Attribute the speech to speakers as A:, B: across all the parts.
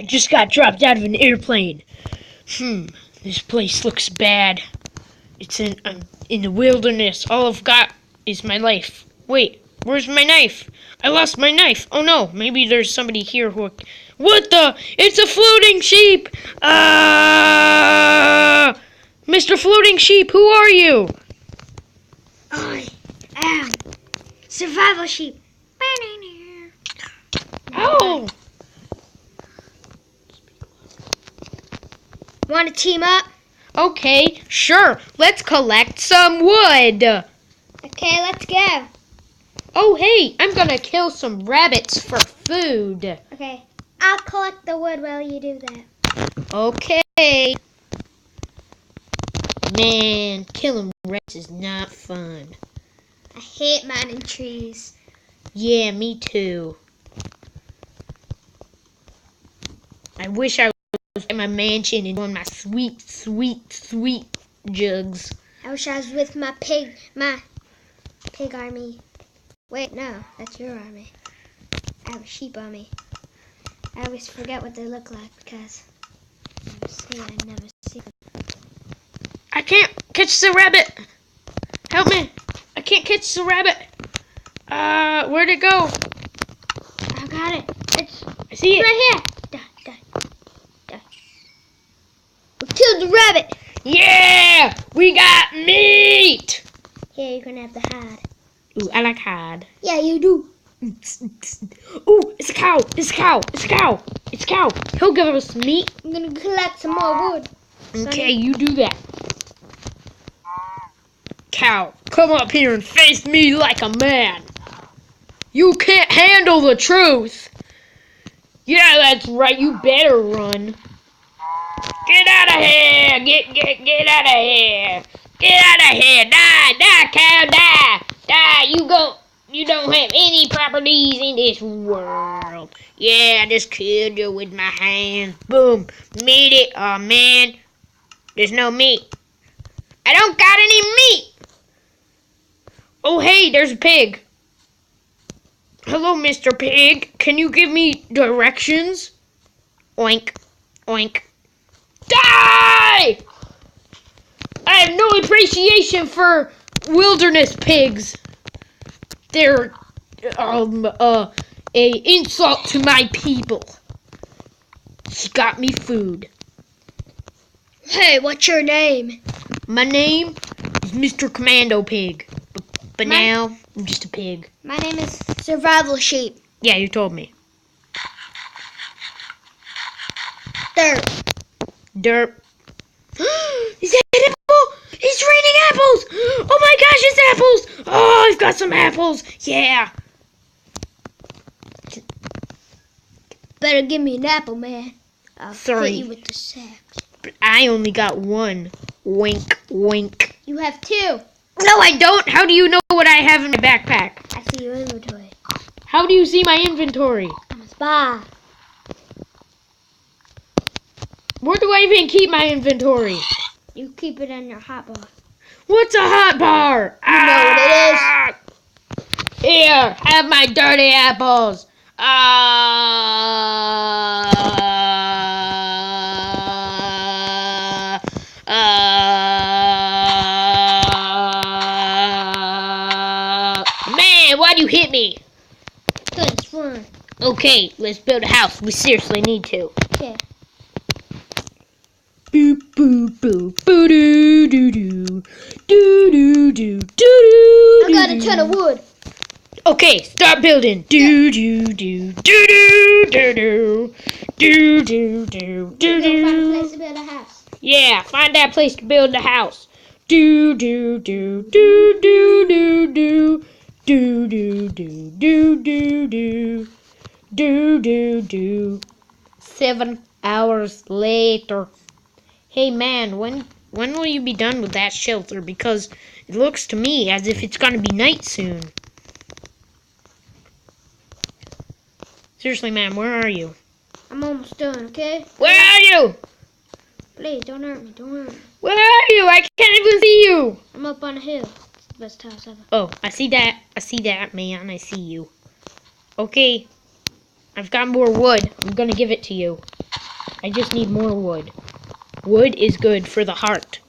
A: I just got dropped out of an airplane. This place looks bad. It's in the wilderness. All I've got is my life. Wait, where's my knife? I lost my knife. Oh no, maybe there's somebody here who... What the? It's a floating sheep! Mr. Floating Sheep, who are you?
B: I am Survival Sheep.
A: Oh!
B: Want to team up?
A: Okay, sure. Let's collect some wood.
B: Okay, let's go.
A: Oh, hey, I'm gonna kill some rabbits for food.
B: Okay, I'll collect the wood while you do that.
A: Okay. Man, killing rabbits is not fun.
B: I hate mining trees.
A: Yeah, me too. I wish I was in my mansion and doing my sweet, sweet, sweet jugs.
B: I wish I was with my pig army. Wait, no, that's your army. I have a sheep army. I always forget what they look like because I never see them.
A: I can't catch the rabbit. Help me. I can't catch the rabbit. Where'd it go?
B: I got it.
A: I see it.
B: Right here. Die. We killed the rabbit.
A: Yeah! We got meat!
B: Here, you're gonna have the hide.
A: Ooh, I like hide.
B: Yeah, you do.
A: Ooh, it's a cow! It's a cow! It's a cow! It's a cow! He'll give us meat.
B: I'm gonna collect some more wood.
A: Okay, you do that. Cow, come up here and face me like a man. You can't handle the truth. Yeah, that's right. You better run. Get out of here! Get out of here! Get out of here! Die, cow, die! You don't have any properties in this world. Yeah, I just killed you with my hands. Boom. Meat it. Oh man, there's no meat. I don't got any meat. Oh hey, there's a pig. Hello, Mr. Pig. Can you give me directions? Oink, oink. Die! I have no appreciation for wilderness pigs. They're a insult to my people. She got me food.
B: Hey, what's your name?
A: My name is Mr. Commando Pig. But now I'm just a pig.
B: My name is Survival Sheep.
A: Yeah, you told me.
B: Dirt.
A: Derp. Is that an apple? It's raining apples! Oh my gosh, it's apples! Oh, I've got some apples! Yeah!
B: Better give me an apple, man. I'll
A: Sorry.
B: hit you with the sack.
A: But I only got one. Wink, wink.
B: You have two.
A: No, I don't! How do you know what I have in my backpack?
B: I see your inventory.
A: How do you see my inventory?
B: I'm a spy.
A: Where do I even keep my inventory?
B: You keep it in your hot bar.
A: What's a hot bar?
B: You know what
A: it is. Here, have my dirty apples. Man, why'd you hit me?
B: Good, it's fun.
A: Okay, let's build a house. We seriously need to.
B: Okay.
A: Boop boop boop boo doo doo doo doo doo doo doo.
B: I got a ton of wood.
A: Okay, start building. Do do do do do do do do do do do.
B: Find a place to build a house.
A: Yeah, find that place to build the house. Do do do do do do do do do do do do do do do do. 7 hours later. Hey man, when will you be done with that shelter? Because it looks to me as if it's gonna be night soon. Seriously, man, where are you?
B: I'm almost done, okay?
A: Where are you?
B: Please, don't hurt me, don't hurt me.
A: Where are you? I can't even see you.
B: I'm up on a hill. It's the best house ever.
A: Oh, I see that, man. I see you. Okay, I've got more wood. I'm gonna give it to you. I just need more wood. Wood is good for the heart.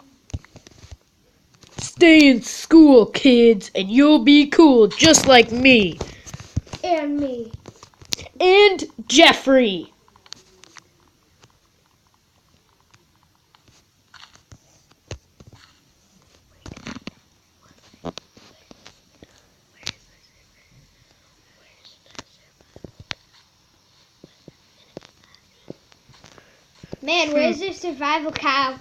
A: Stay in school, kids, and you'll be cool just like me.
B: And me.
A: And Jeffrey.
B: Man, where's the survival cow?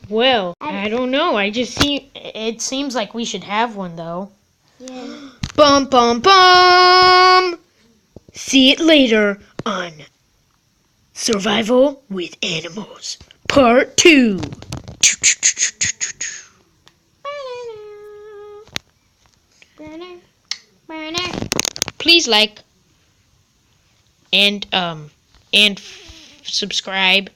A: Well, I don't know. It seems like we should have one though.
B: Yeah.
A: Bum bum bum. See it later on Survival with Animals, Part 2. Please like and subscribe